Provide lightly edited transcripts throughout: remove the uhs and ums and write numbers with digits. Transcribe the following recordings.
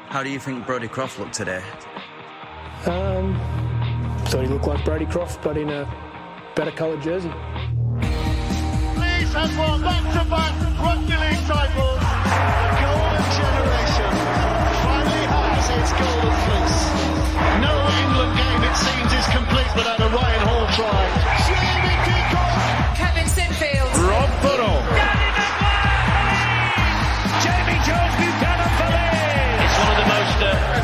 How do you think Brodie Croft looked today? Thought he looked like Brodie Croft, but in a better coloured jersey. Leeds has won back-to-back Rugby League titles. The golden generation finally has its golden fleece. No England game, it seems, is complete without a Ryan Hall try. Jamie Peacock. Kevin Sinfield. Rob Burrow. Jamie Jones Buchanan for Leeds. It's one of the most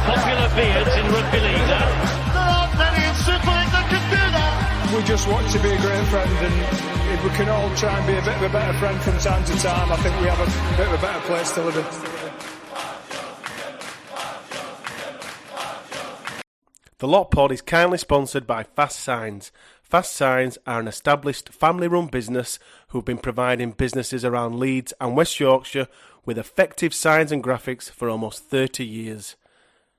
popular beards in rugby league now. There aren't many in Super League that can do that. We just want to be a great friend, and if we can all try and be a bit of a better friend from time to time, I think we have a bit of a better place to live in. The Lot Pod is kindly sponsored by Fast Signs. Fast Signs are an established family-run business who've been providing businesses around Leeds and West Yorkshire with effective signs and graphics for almost 30 years.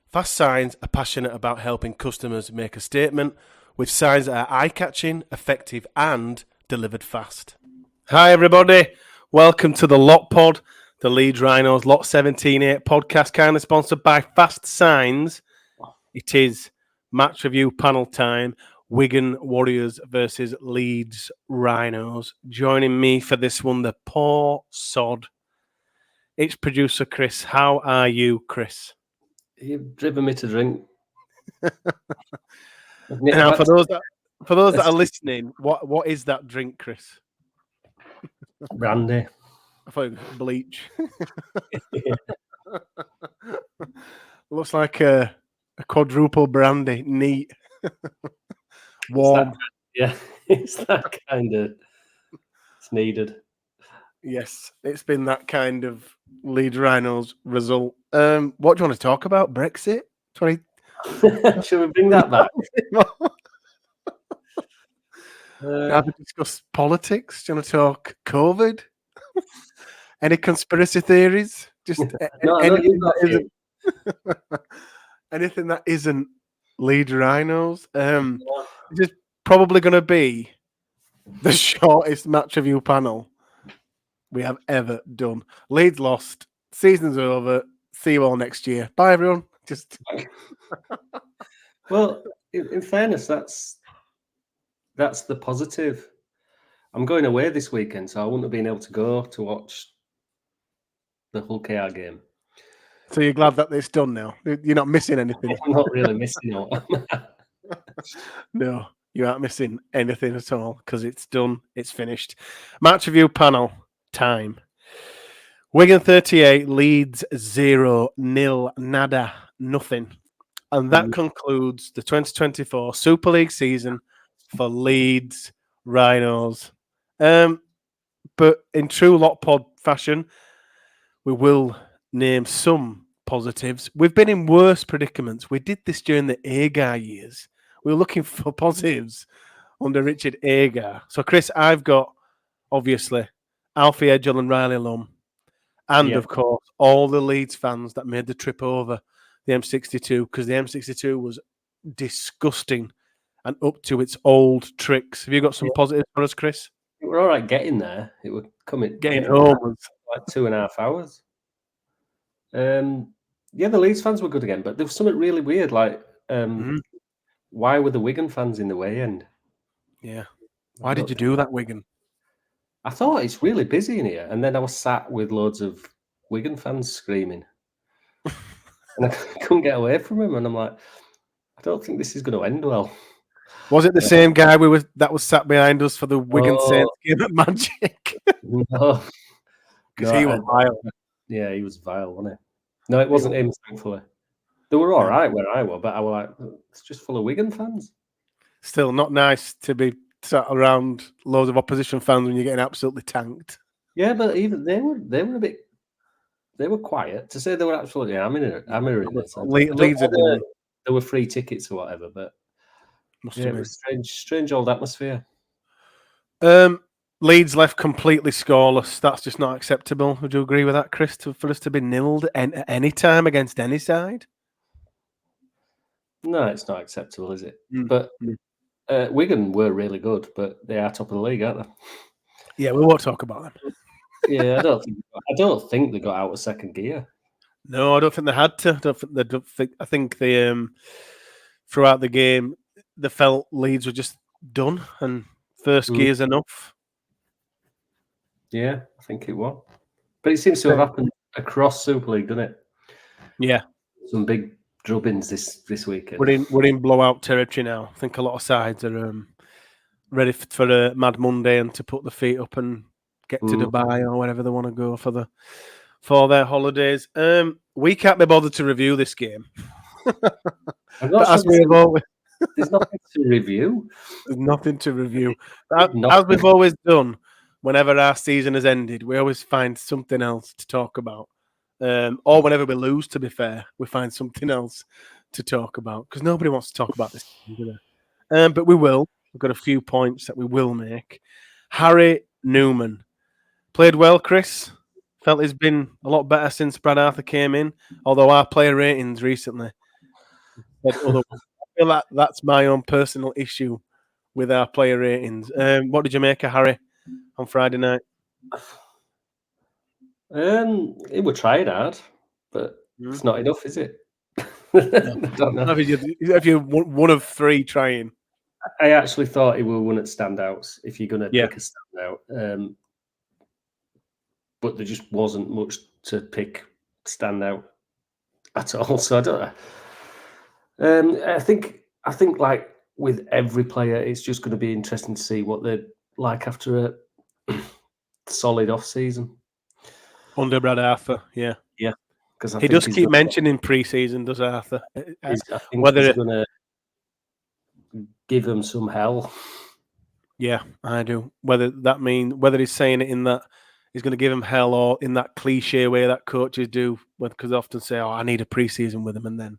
Fast Signs are passionate about helping customers make a statement with signs that are eye-catching, effective and delivered fast. Hi everybody, welcome to the Lot Pod, the Leeds Rhinos Lot 17-8 podcast, kindly sponsored by Fast Signs. It is match review panel time, Wigan Warriors versus Leeds Rhinos. Joining me for this one, the poor sod. It's producer Chris. How are you, Chris? You've driven me to drink. Now, for those that are listening, what is that drink, Chris? Brandy. I thought it was bleach. Looks like a quadruple brandy, neat, warm. It's that kind of. It's needed. Yes, it's been that kind of Leeds Rhinos result. What do you want to talk about? Brexit? Should we bring that back? Have we discussed politics? Do you want to talk COVID? Any conspiracy theories? Just anything that isn't Leeds Rhinos. It's just probably going to be the shortest match review panel we have ever done. Leeds lost. Season's over. See you all next year. Bye, everyone. Just well, in fairness, that's the positive. I'm going away this weekend, so I wouldn't have been able to go to watch the Hull KR game. So you're glad that it's done now? You're not missing anything? I'm not really missing out. No, you aren't missing anything at all because it's done. It's finished. Match review panel time. Wigan 38, Leeds 0, nil, nada, nothing. And that concludes the 2024 Super League season for Leeds Rhinos. But in true Lot Pod fashion, we will name some positives. We've been in worse predicaments. We did this during the Agar years. We were looking for positives under Richard Agar. So, Chris, I've got, obviously, Alfie Edgell and Riley Lum. And, of course, all the Leeds fans that made the trip over the M62, because the M62 was disgusting and up to its old tricks. Have you got some positives for us, Chris? We're all right getting there. It would come getting home was like 2.5 hours. The Leeds fans were good again, but there was something really weird. Like, why were the Wigan fans in the way end? Yeah. Why did you do that, Wigan? I thought it's really busy in here, and then I was sat with loads of Wigan fans screaming, and I couldn't get away from them. And I'm like, I don't think this is going to end well. Was it the same guy that was sat behind us for the Wigan Saints game at Magic? No, because he was vile. Yeah, he was vile, wasn't he? No, it wasn't him. Thankfully, they were all right where I was, but I was like, it's just full of Wigan fans. Still not nice to be sat around loads of opposition fans when you're getting absolutely tanked. Yeah, but even they were a bit. They were quiet. To say they were absolutely hammering it. There were free tickets or whatever, but it was strange old atmosphere. Leeds left completely scoreless. That's just not acceptable. Would you agree with that, Chris? For us to be nilled at any time against any side? No, it's not acceptable, is it? But Wigan were really good, but they are top of the league, aren't they? Yeah, we won't talk about them. Yeah, I don't think they got out of second gear. No, I don't think they had to. I think they throughout the game they felt Leeds were just done and first gear's enough. Yeah, I think it was. But it seems to have happened across Super League, doesn't it? Yeah. Some big drubbings this weekend. We're in blowout territory now. I think a lot of sides are ready for a Mad Monday and to put their feet up and get to Dubai or wherever they want to go for their holidays. We can't be bothered to review this game. But as we have always, there's nothing to review. There's nothing to review. As we've always done, whenever our season has ended, we always find something else to talk about. Or whenever we lose, to be fair, we find something else to talk about because nobody wants to talk about this. But we will. We've got a few points that we will make. Harry Newman played well, Chris. Felt he's been a lot better since Brad Arthur came in, although our player ratings recently said otherwise. I feel like that's my own personal issue with our player ratings. What did you make of Harry on Friday night? It would try it hard, but it's not enough, is it? I don't know. If you're one of three trying. I actually thought he was one of the standouts if you're going to pick a standout. But there just wasn't much to pick standout at all. So I don't know. I think like with every player, it's just going to be interesting to see what they're like after a solid off season. Under Brad Arthur, yeah. Because he does keep mentioning pre-season, does Arthur? I think whether he's going to give them some hell. Yeah, I do. Whether he's saying it in that he's going to give him hell or in that cliche way that coaches do, because they often say, "Oh, I need a pre-season with him," and then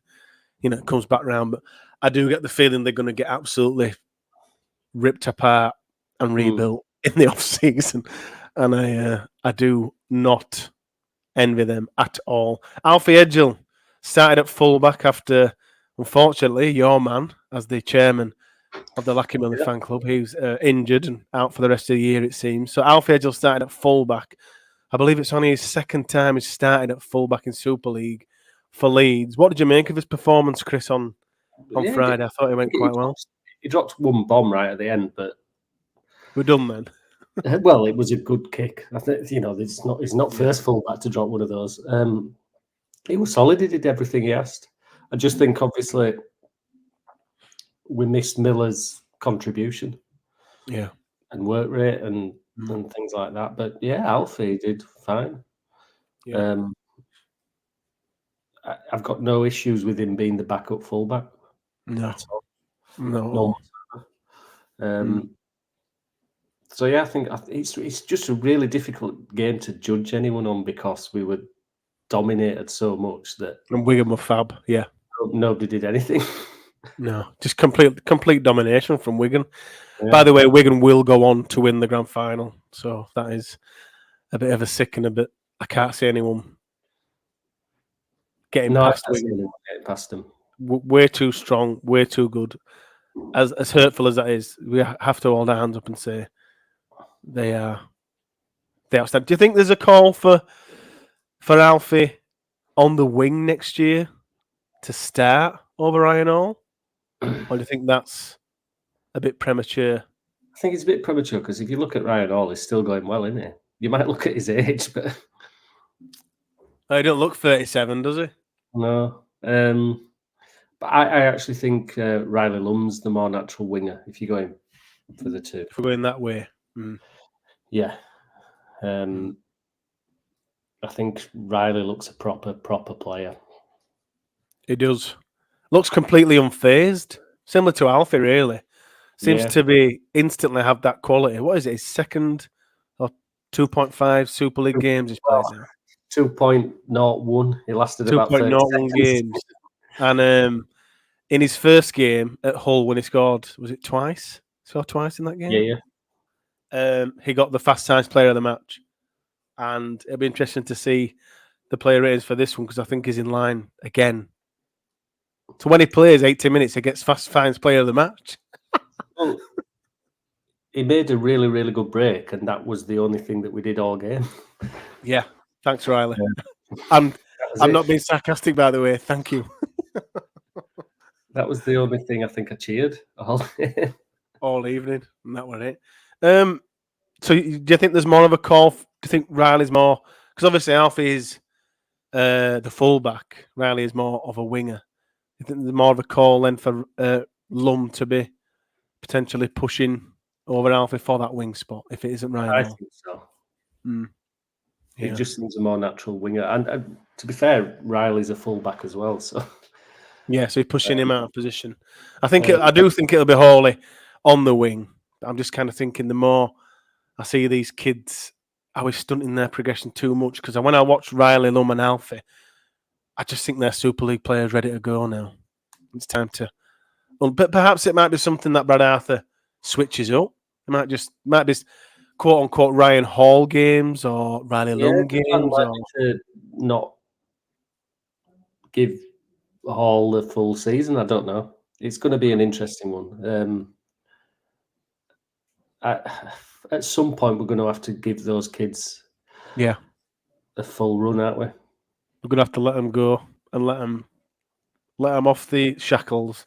it comes back round. But I do get the feeling they're going to get absolutely ripped apart and rebuilt in the off season, and I do not envy them at all. Alfie Edgell started at fullback after, unfortunately, your man, as the chairman of the Lucky Millie fan club, he's injured and out for the rest of the year, it seems. So Alfie Edgell started at fullback. I believe it's only his second time he's started at fullback in Super League for Leeds. What did you make of his performance, Chris, on Friday? I thought he went quite well. He dropped one bomb right at the end, but we're done then. Well, it was a good kick. I think he's not first fullback to drop one of those. He was solid. He did everything he asked. I just think obviously we missed Miller's contribution, and work rate and things like that. But yeah, Alfie did fine. Yeah. I've got no issues with him being the backup fullback. No. So yeah, I think it's just a really difficult game to judge anyone on because we were dominated so much that. And Wigan were fab, yeah. Nobody did anything. No, just complete domination from Wigan. Yeah. By the way, Wigan will go on to win the grand final, so that is a bit of a sickener. But I can't see anyone getting past Wigan. Past them. Way too strong, way too good. As hurtful as that is, we have to hold our hands up and say they outstanding. Do you think there's a call for Alfie on the wing next year to start over Ryan Hall? Or do you think that's a bit premature? I think it's a bit premature because if you look at Ryan Hall, he's still going well, isn't he? You might look at his age, but he don't look 37, does he? No. But I actually think Riley Lum's the more natural winger if you're going for the two. If we're going that way. Yeah. I think Riley looks a proper player. He does. Looks completely unfazed. Similar to Alfie, really. Seems to be instantly have that quality. What is it? His second or 2.5 Super League games he's played now? 2.01. He lasted about 2.01 games. And in his first game at Hull, when he scored, was it twice? Scored twice in that game? Yeah. He got the fast times player of the match. And it'll be interesting to see the player ratings for this one because I think he's in line again. So when he plays 80 minutes, he gets fast times player of the match. Well, he made a really, really good break, and that was the only thing that we did all game. Yeah. Thanks, Riley. And I'm not being sarcastic, by the way. Thank you. That was the only thing I think I cheered all evening, and that was it. So, do you think there's more of a call? Do you think Riley's more? Because obviously Alfie is the fullback. Riley is more of a winger. You think there's more of a call then for Lum to be potentially pushing over Alfie for that wing spot if it isn't Ryan? I think so. Yeah. It just seems a more natural winger. And to be fair, Riley's a fullback as well. So yeah, so he's pushing him out of position. I do think it'll be Hawley on the wing. I'm just kind of thinking the more I see these kids, I was stunting their progression too much because when I watch Riley, Lum, and Alfie, I just think they're Super League players ready to go now. It's time to. Well, but perhaps it might be something that Brad Arthur switches up. It might be quote unquote Ryan Hall games or Riley Lum games. To not give Hall the full season. I don't know. It's going to be an interesting one. At some point, we're going to have to give those kids a full run, aren't we? We're going to have to let them go and let them off the shackles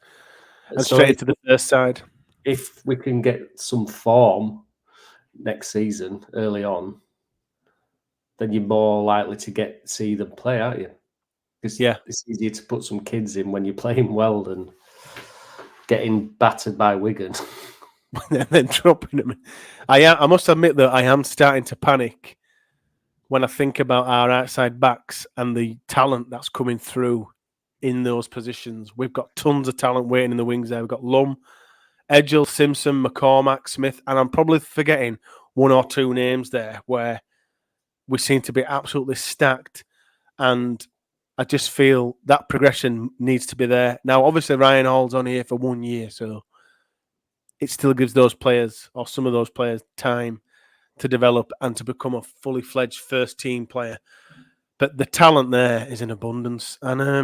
and straight to the first side. If we can get some form next season early on, then you're more likely to see them play, aren't you? Because it's easier to put some kids in when you're playing well than getting battered by Wigan. and then dropping them. I must admit that I am starting to panic when I think about our outside backs and the talent that's coming through in those positions. We've got tons of talent waiting in the wings there. We've got Lum, Edgell, Simpson, McCormack, Smith, and I'm probably forgetting one or two names there where we seem to be absolutely stacked. And I just feel that progression needs to be there. Now, obviously, Ryan Hall's only here for 1 year, so it still gives those players or some of those players time to develop and to become a fully fledged first team player. But the talent there is in abundance. And I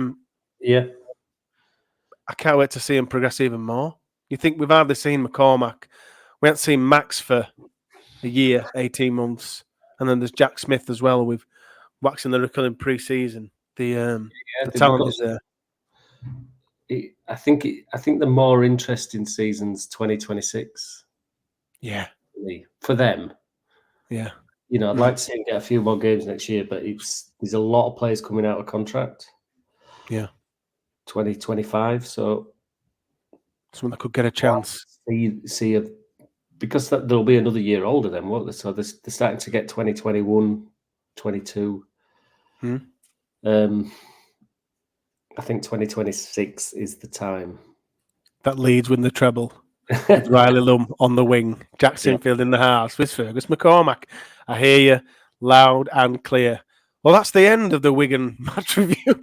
can't wait to see him progress even more. You think we've hardly seen McCormack. We haven't seen Max for a year, 18 months. And then there's Jack Smith as well with waxing the lyrical in pre-season. The talent is there. I think the more interesting season's 2026. Yeah. For them. Yeah. You know, I'd like to see him get a few more games next year, but there's a lot of players coming out of contract. Yeah. 2025, so someone that could get a chance. Because there'll be another year older then, won't they? So they're starting to get 2021, 22. I think 2026 is the time. That Leeds win the treble. With Riley Lum on the wing, Jack Sinfield in the house with Fergus McCormack. I hear you loud and clear. Well, that's the end of the Wigan match review.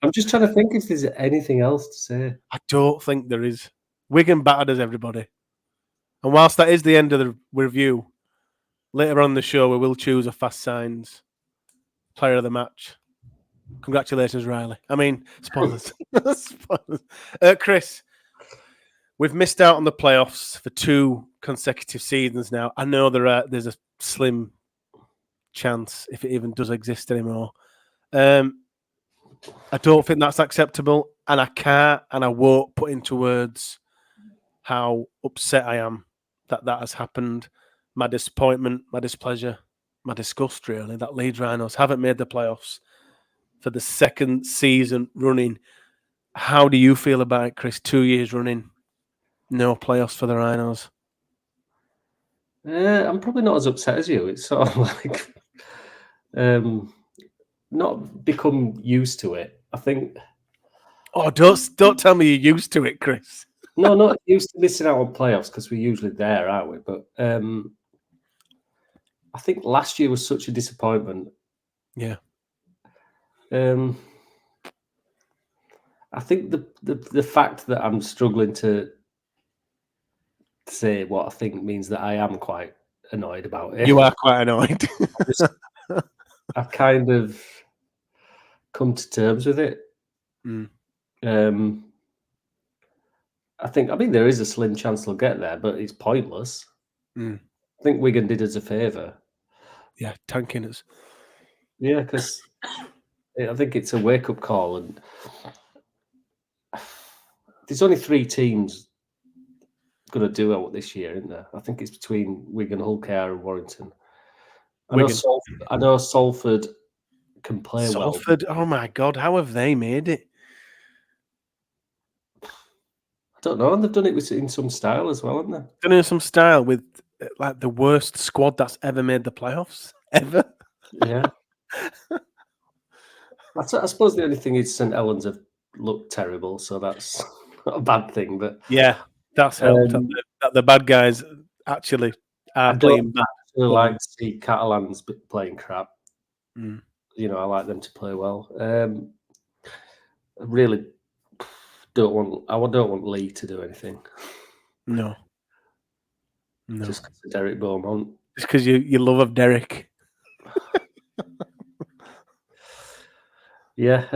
I'm just trying to think if there's anything else to say. I don't think there is. Wigan battered us, everybody. And whilst that is the end of the review, later on in the show, we will choose a Fast Signs player of the match. Congratulations, Riley. I mean, spoilers. Spoilers. Chris, we've missed out on the playoffs for 2 consecutive seasons now. I know there's a slim chance, if it even does exist anymore. I don't think that's acceptable, and I can't and I won't put into words how upset I am that has happened. My disappointment, my displeasure, my disgust, really, that Leeds Rhinos haven't made the playoffs for the 2nd season running. How do you feel about it, Chris? 2 years running, no playoffs for the Rhinos. I'm probably not as upset as you. It's sort of like not become used to it. I think. Oh, don't tell me you're used to it, Chris. No, not used to missing out on playoffs because we're usually there, aren't we? But I think last year was such a disappointment. Yeah. I think the fact that I'm struggling to say what I think means that I am quite annoyed about it. You are quite annoyed. I've kind of come to terms with it. I mean, there is a slim chance they'll get there, but it's pointless. I think Wigan did us a favour. Yeah, tanking us. Yeah, because I think it's a wake-up call, and there's only 3 teams going to do it this year, isn't there? I think it's between Wigan, Hull KR and Warrington. I know Salford can play well. Salford, oh my God, how have they made it? I don't know, and they've done it in some style as well, haven't they? Done it in some style with like the worst squad that's ever made the playoffs, ever. Yeah. I suppose the only thing is St Helens have looked terrible, so that's not a bad thing. But yeah, that's helped. That the bad guys actually are playing bad. I like to see Catalans playing crap. Mm. You know, I like them to play well. I really don't want Lee to do anything. No. Just because of Derek Beaumont. Just because you love of Derek. Yeah,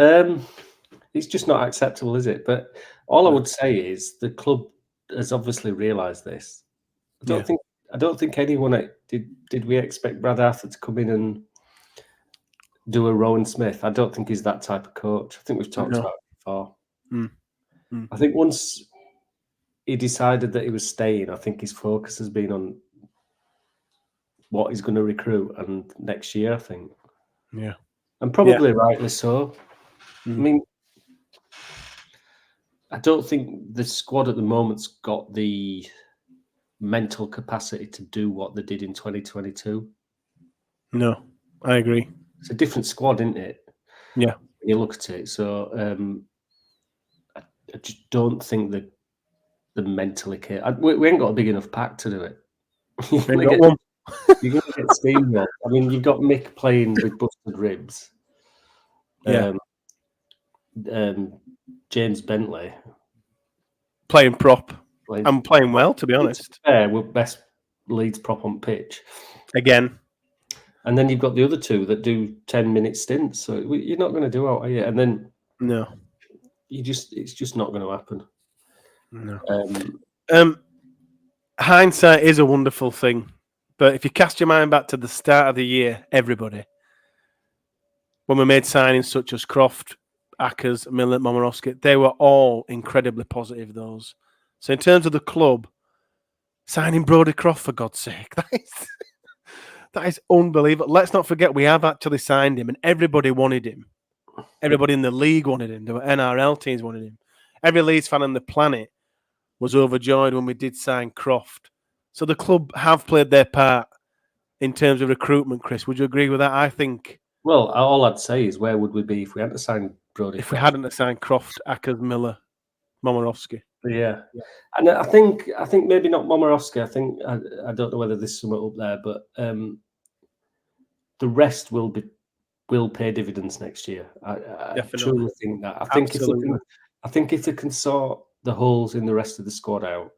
it's just not acceptable, is it? But all I would say is the club has obviously realised this. I don't think anyone did we expect Brad Arthur to come in and do a Rowan Smith. I don't think he's that type of coach. I think we've talked about it before. I think once he decided that he was staying, I think his focus has been on what he's going to recruit and next year, I think. Yeah. And probably rightly so. I mean, I don't think the squad at the moment's got the mental capacity to do what they did in 2022. No, I agree. It's a different squad, isn't it? Yeah. When you look at it. So I just don't think that the mentally we ain't got a big enough pack to do it. You're going to get steamrolled. I mean, you've got Mick playing with busted ribs. Yeah. James Bentley playing prop. I'm playing well, to be honest. We're best Leeds prop on pitch again. And then you've got the other 2 that do 10-minute stints. So you're not going to do out, are you? And then it's just not going to happen. No. Hindsight is a wonderful thing, but if you cast your mind back to the start of the year, everybody, when we made signings such as Croft, Ackers, Millet, Momorowski, they were all incredibly positive, those. So in terms of the club, signing Brodie Croft, for God's sake, that is unbelievable. Let's not forget we have actually signed him, and everybody wanted him. Everybody in the league wanted him. There were NRL teams wanted him. Every Leeds fan on the planet was overjoyed when we did sign Croft. So the club have played their part in terms of recruitment, Chris. Would you agree with that? I think... Well, all I'd say is where would we be if we hadn't signed Brodie? If we hadn't signed Croft, Ackers, Miller, Momorowski. Yeah. And I think maybe not Momorowski. I think I don't know whether there's something up there, but the rest will pay dividends next year. I truly think that. I think if they can sort the holes in the rest of the squad out,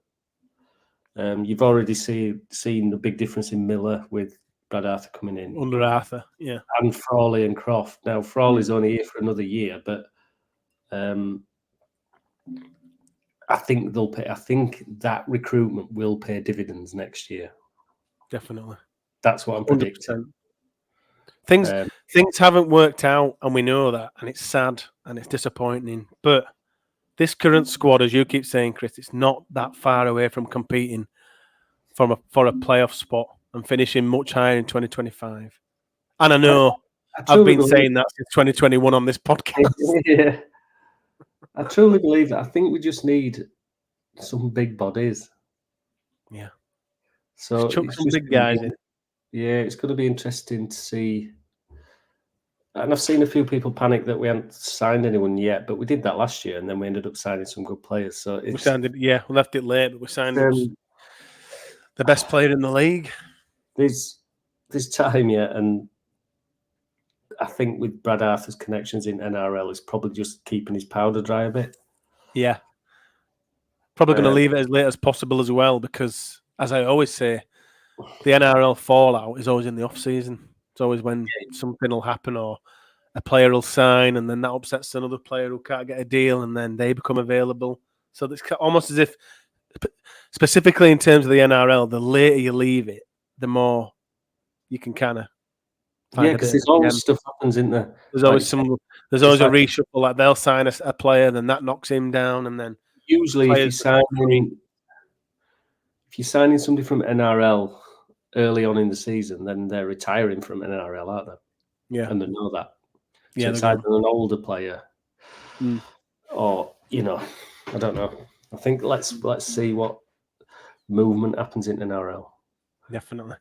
you've already seen the big difference in Miller with Brad Arthur coming in. Under Arthur, yeah. And Frawley and Croft. Now, Frawley's only here for another year, but I think they'll pay. I think that recruitment will pay dividends next year. Definitely. That's what I'm predicting. Things haven't worked out, and we know that, and it's sad and it's disappointing. But this current squad, as you keep saying, Chris, it's not that far away from competing for a playoff spot and finishing much higher in 2025. And I know I've been saying that since 2021 on this podcast. Yeah. I truly believe that. I think we just need some big bodies. Yeah. So some big guys in. Yeah, it's going to be interesting to see. And I've seen a few people panic that we haven't signed anyone yet, but we did that last year, and then we ended up signing some good players. So we left it late, but we signed the best player in the league. There's time yet, and I think with Brad Arthur's connections in NRL, he's probably just keeping his powder dry a bit. Yeah. Probably going to leave it as late as possible as well, because, as I always say, the NRL fallout is always in the off-season. It's always when something will happen or a player will sign, and then that upsets another player who can't get a deal, and then they become available. So it's almost as if, specifically in terms of the NRL, the later you leave it, the more you can kind of because there's always stuff happens, isn't there? There's always There's always a reshuffle. Like they'll sign a player, then that knocks him down, and then usually if you're signing somebody from NRL early on in the season, then they're retiring from NRL, aren't they? Yeah, and they know that. So yeah, it's either an older player, or I don't know. I think let's see what movement happens in NRL. Definitely.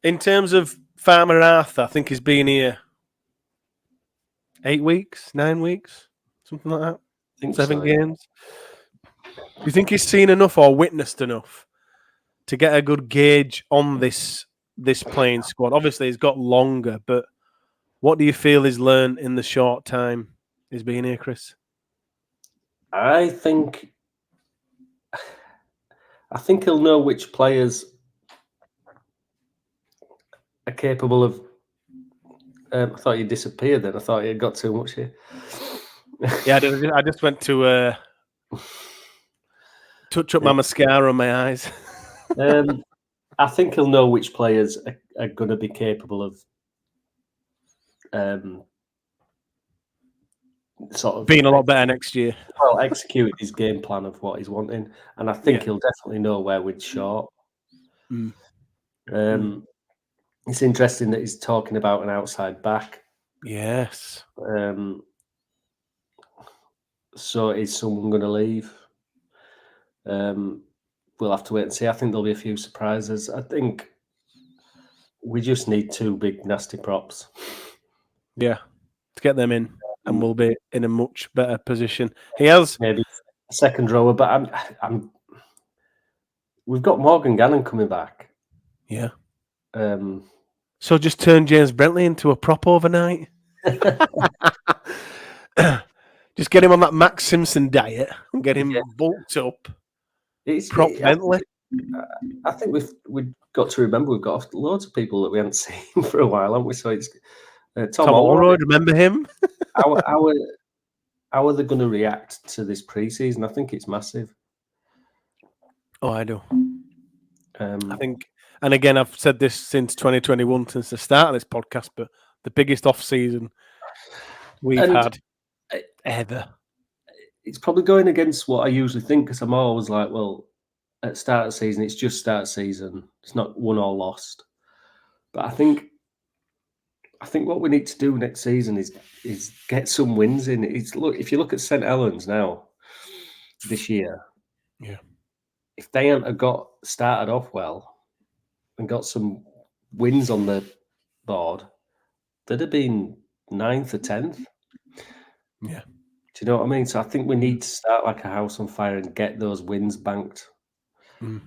In terms of Farmer Arthur, I think he's been here 8 weeks, 9 weeks, something like that. I think 7 so, games. Do you think he's seen enough or witnessed enough to get a good gauge on this playing squad? Obviously, he's got longer, but what do you feel he's learned in the short time he's been here, Chris? I think he'll know which players are capable of. I thought you disappeared then. I thought you had got too much here. Yeah, I just went to touch up my mascara on my eyes. I think he'll know which players are going to be capable of sort of being a lot better next year. Well, execute his game plan of what he's wanting, and I think he'll definitely know where we're short. It's interesting that he's talking about an outside back. Yes. So is someone going to leave? We'll have to wait and see. I think there'll be a few surprises. I think we just need 2 big nasty props. Yeah, to get them in, and we'll be in a much better position. He has maybe a second rower, but we've got Morgan Gannon coming back. Yeah. So just turn James Brentley into a prop overnight. Just get him on that Max Simpson diet and get him bulked up. Prop Bentley. I think we've got to remember we've got loads of people that we haven't seen for a while, haven't we? So it's Tom Holroyd. Remember him? How are they going to react to this pre-season? I think it's massive. Oh, I do. I think, and again, I've said this since 2021, since the start of this podcast, but the biggest off-season we've had ever. It's probably going against what I usually think, because I'm always like, well, at start of season, it's just start of season. It's not won or lost. But I think what we need to do next season is get some wins in. If you look at St. Helens now, this year, if they hadn't got started off well and got some wins on the board, they'd have been 9th or 10th. Yeah. Do you know what I mean? So I think we need to start like a house on fire and get those wins banked. In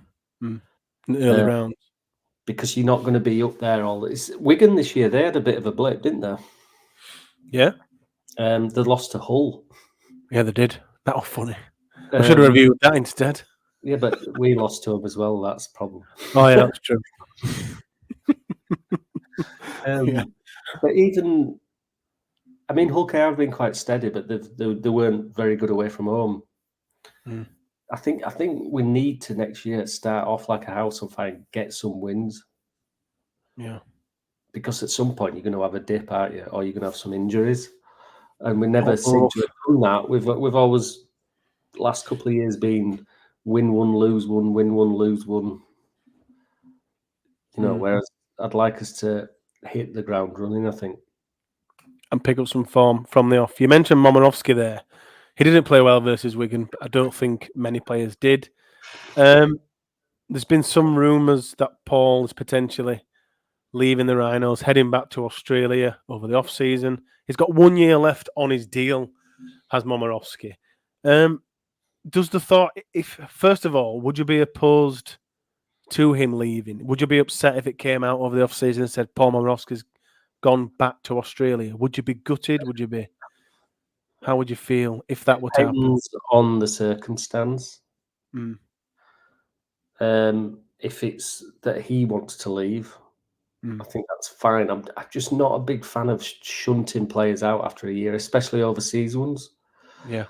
early rounds. Because you're not going to be up there all this. Wigan this year, they had a bit of a blip, didn't they? Yeah. They lost to Hull. Yeah, they did. That was funny. I should have reviewed that instead. Yeah, but we lost to them as well. That's the problem. Oh, yeah, that's true. But even, I mean, Hull have been quite steady, but they weren't very good away from home. I think we need to next year start off like a house on fire and get some wins. Yeah. Because at some point you're going to have a dip, aren't you? Or you're going to have some injuries. And we never seem to have done that. We've always, last couple of years, been win one, lose one, win one, lose one. Whereas I'd like us to hit the ground running, I think. And pick up some form from the off. You mentioned Momirovski there. He didn't play well versus Wigan, but I don't think many players did. There's been some rumours that Paul is potentially leaving the Rhinos, heading back to Australia over the off-season. He's got 1 year left on his deal, has Momirovski. Does the thought, first of all, would you be opposed to him leaving? Would you be upset if it came out over the off-season and said Paul Momirovski's gone back to Australia? Would you be gutted? Would you be... How would you feel if that were to happen? On the circumstance. If it's that he wants to leave, I think that's fine. I'm just not a big fan of shunting players out after a year, especially overseas ones. Yeah.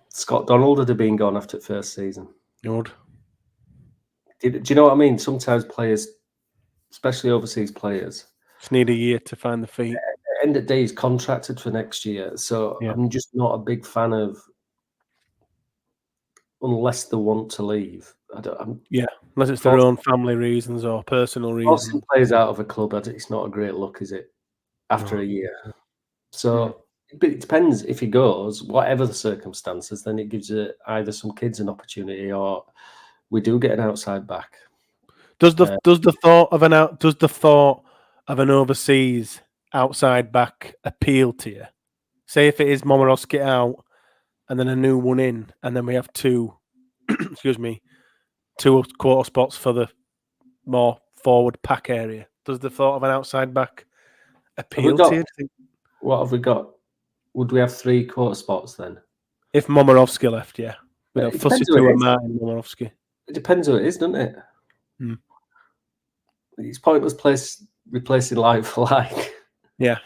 Scott Donald would have been gone after the first season. Good. Do you know what I mean? Sometimes players, especially overseas players, Just need a year to find the feet. At the end of the day, he's contracted for next year, so I'm just not a big fan of unless they want to leave. Unless it's their own family reasons or personal reasons. Forcing players out of a club, it's not a great look, is it? After a year. So, but it depends. If he goes, whatever the circumstances, then it gives either some kids an opportunity, or we do get an outside back. Does the thought of an overseas outside back appeal to you? Say if it is Momorowski out and then a new one in, and then we have two quarter spots for the more forward pack area. Does the thought of an outside back appeal to you? What have we got? Would we have 3 quarter spots then? If Momorowski left, yeah. We'd have Fussy to and Martin Momorowski. It depends who it is, doesn't it? It's pointless replacing like for like. Yeah.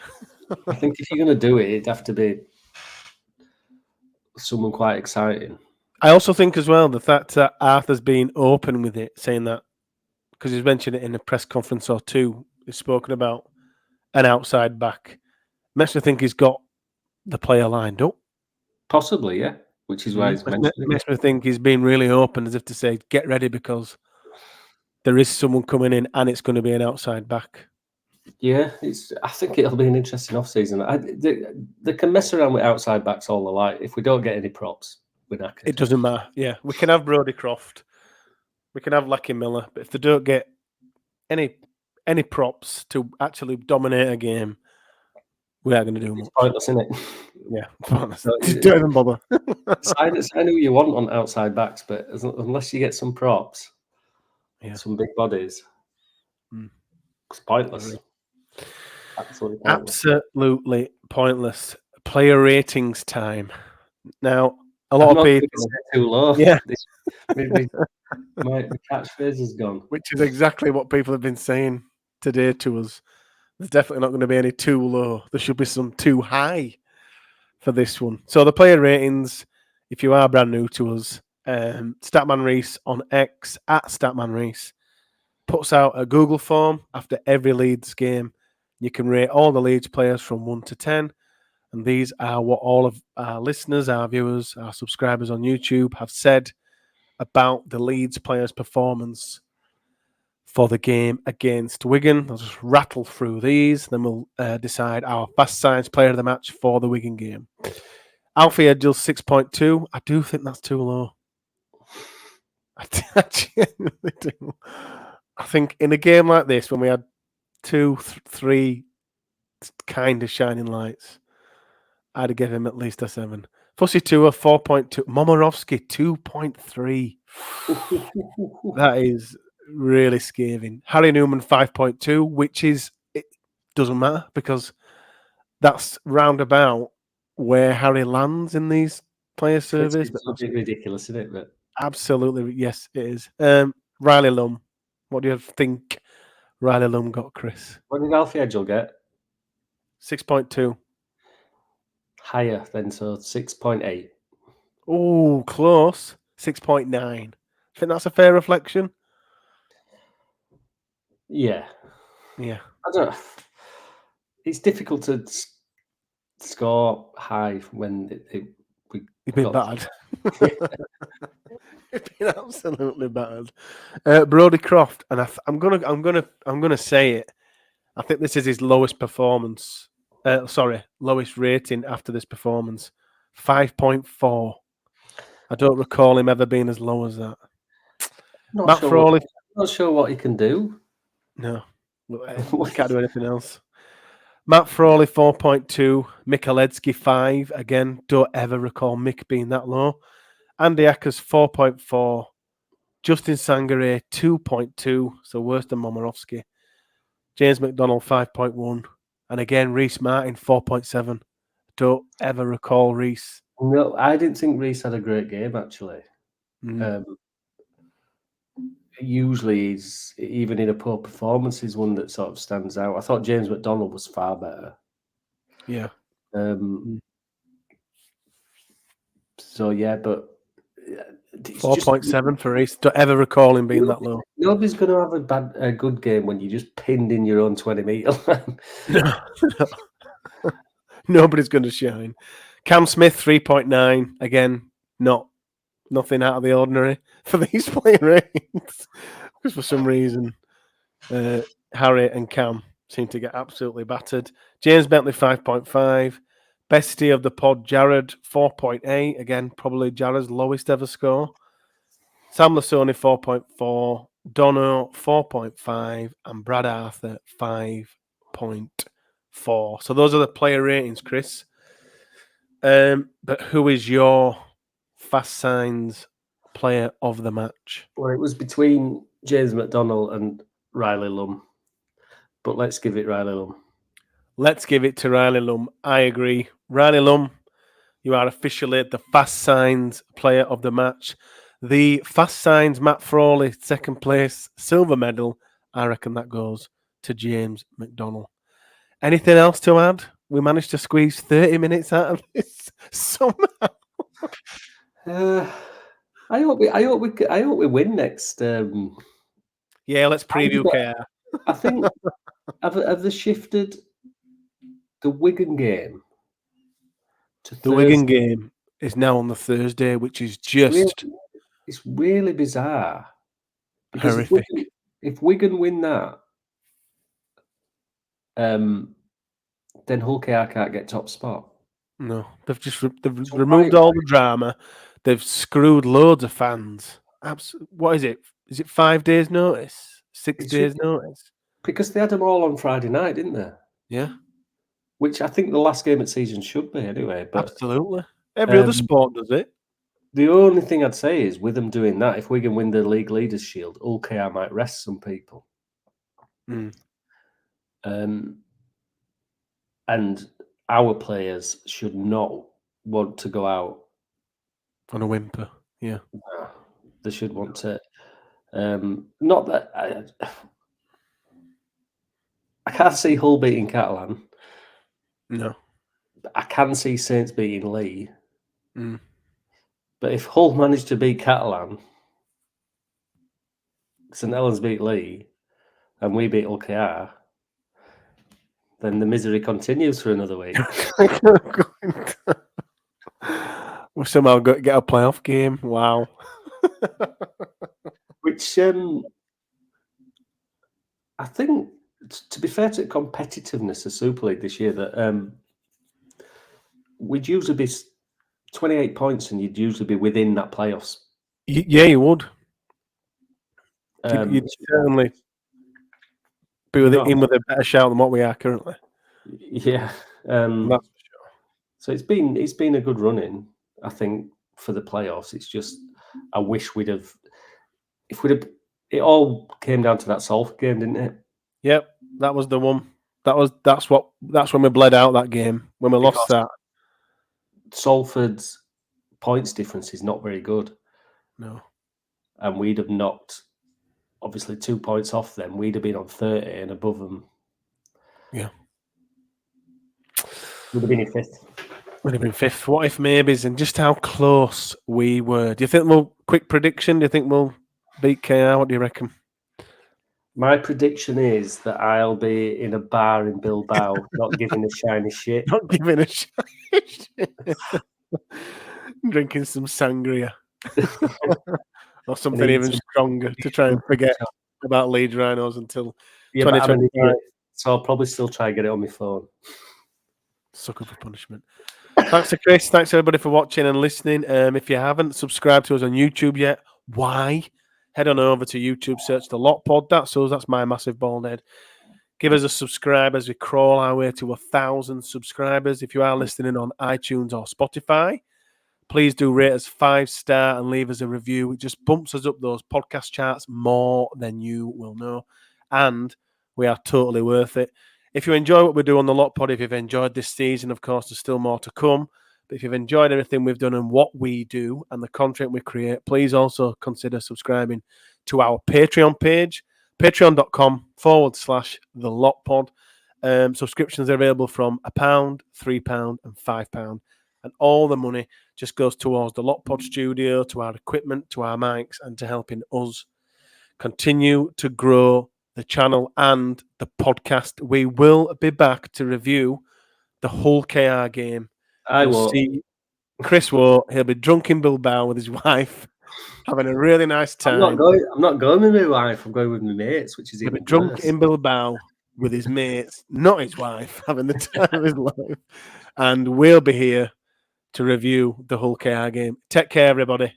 I think if you're going to do it, it'd have to be someone quite exciting. I also think as well the fact that Arthur's been open with it, saying that, because he's mentioned it in a press conference or two, he's spoken about an outside back. Makes me think he's got the player lined up. Possibly, yeah. Which is why he's mentioned it. Makes me think he's been really open, as if to say, get ready because there is someone coming in and it's going to be an outside back. Yeah, I think it'll be an interesting off-season. They can mess around with outside backs all they like. If we don't get any props, we're knackered. It doesn't matter. Yeah, we can have Brodie Croft, we can have Lackey Miller, but if they don't get any props to actually dominate a game, we are going to do much. It's pointless, isn't it? Yeah, pointless. Don't even bother. sign who you want on outside backs, but unless you get some props, some big bodies, it's pointless. Absolutely pointless. Player ratings time. Now, a lot of people too low. Yeah, my catchphrase is gone. Which is exactly what people have been saying today to us. There's definitely not going to be any too low. There should be some too high for this one. So the player ratings, if you are brand new to us, Statman Reese on X at Statman Reese puts out a Google form after every Leeds game. You can rate all the Leeds players from 1 to 10. And these are what all of our listeners, our viewers, our subscribers on YouTube have said about the Leeds players' performance for the game against Wigan. I'll just rattle through these, then we'll decide our best science player of the match for the Wigan game. Alfie Edgill's 6.2. I do think that's too low. I genuinely do. I think in a game like this, when we had 2-3 kind of shining lights, I'd give him at least a 7. Fussy Tua, 4.2. Momorowski, 2.3. That is really scathing. Harry Newman, 5.2, which is, it doesn't matter because that's roundabout where Harry lands in these player surveys. It's a bit ridiculous, isn't it? But absolutely, yes, it is. Riley Lum, what do you think Riley Lum got, Chris? What did Alfie Edgell get? 6.2. Higher then, so 6.8. Oh, close. 6.9. Think that's a fair reflection? Yeah. Yeah. I don't. It's difficult to score high when It's been bad. It's been absolutely bad. Brodie Croft, and I'm gonna say it. I think this is his lowest performance. Lowest rating after this performance, 5.4. I don't recall him ever being as low as that. Matt Frawley. Not sure what he can do. No, we can't do anything else. Matt Frawley, 4.2. Michaledzki, 5. Again, don't ever recall Mick being that low. Andy Ackers, 4.4. Justin Sangare, 2.2. So worse than Momorowski. James McDonald, 5.1. And again, Reece Martin, 4.7. Don't ever recall Reece. No, I didn't think Reece had a great game, actually. Usually, he's, even in a poor performance, he's one that sort of stands out. I thought James McDonald was far better. Yeah. So, yeah, but 4.7 for East. Don't ever recall him being that low. Nobody's going to have a good game when you just pinned in your own 20-metre line. No. Nobody's going to shine. Cam Smith, 3.9. Again, nothing out of the ordinary for these player ratings. Because for some reason, Harry and Cam seem to get absolutely battered. James Bentley, 5.5. Bestie of the pod, Jared, 4.8. Again, probably Jared's lowest ever score. Sam Lasoni, 4.4. Dono, 4.5. And Brad Arthur, 5.4. So those are the player ratings, Chris. But who is your Fast Signs player of the match? Well, it was between James McDonnell and Riley Lum. But let's give it Riley Lum. Let's give it to Riley Lum. I agree. Riley Lum, you are officially the Fast Signs player of the match. The Fast Signs Matt Frawley, second place, silver medal. I reckon that goes to James McDonnell. Anything else to add? We managed to squeeze 30 minutes out of this somehow. I hope we win next. Yeah, let's preview KR. I think have they shifted the Wigan game to Thursday? The Wigan game is now on the Thursday, which is just it's really bizarre. Because horrific. If Wigan win that, then Hull KR can't get top spot. No, they've removed all the drama. They've screwed loads of fans. What is it? Is it 5 days notice? 6 days notice? Because they had them all on Friday night, didn't they? Yeah. Which I think the last game of the season should be anyway. But absolutely. Every other sport does it. The only thing I'd say is with them doing that, if Wigan win the League Leaders Shield, Hull KR might rest some people. And our players should not want to go out on a whimper. Yeah. No, they should want to. Not that I can't see Hull beating Catalan. No. I can see Saints beating Lee. But if Hull managed to beat Catalan, St Helens beat Lee, and we beat Hull KR, then the misery continues for another week. We'll somehow get a playoff game. Wow. Which I think, to be fair to the competitiveness of Super League this year, that we'd usually be 28 points and you'd usually be within that playoffs. Yeah, you would. You'd certainly be with a better shout than what we are currently. Yeah. That's for sure. So it's been a good run-in, I think, for the playoffs. It's just I wish it all came down to that Salford game, didn't it? Yep, that was the one. That's when we bled out that game, when we lost that. Salford's points difference is not very good. No. And we'd have knocked, obviously, 2 points off them. We'd have been on 30 and above them. Yeah. Would have been in fifth. Would have been fifth. What if maybes, and just how close we were. Do you think quick prediction, do you think we'll beat KR? What do you reckon? My prediction is that I'll be in a bar in Bilbao, not giving a shiny shit. Not giving a shiny shit. Drinking some sangria. Or something even stronger to try and forget about Leeds Rhinos until 2025. So I'll probably still try and get it on my phone. Sucker for punishment. Thanks to Chris. Thanks everybody for watching and listening. If you haven't subscribed to us on YouTube yet, why? Head on over to YouTube, search The Lot Pod. That's us. That's my massive bald head. Give us a subscribe as we crawl our way to 1,000 subscribers. If you are listening on iTunes or Spotify, please do rate us 5-star and leave us a review. It just bumps us up those podcast charts more than you will know. And we are totally worth it. If you enjoy what we do on The Lot Pod, if you've enjoyed this season, of course, there's still more to come. But if you've enjoyed everything we've done and what we do and the content we create, please also consider subscribing to our Patreon page, patreon.com/The Lot Pod. Subscriptions are available from £1, £3 and £5. And all the money just goes towards the Lockpod studio, to our equipment, to our mics, and to helping us continue to grow the channel and the podcast. We will be back to review the Hull KR game. I will see Chris won't. He'll be drunk in Bilbao with his wife, having a really nice time. I'm not going with my wife. I'm going with my mates, which is He'll even be drunk worse. in Bilbao with his mates, not his wife, having the time of his life. And we'll be here to review the Hull KR game. Take care, everybody.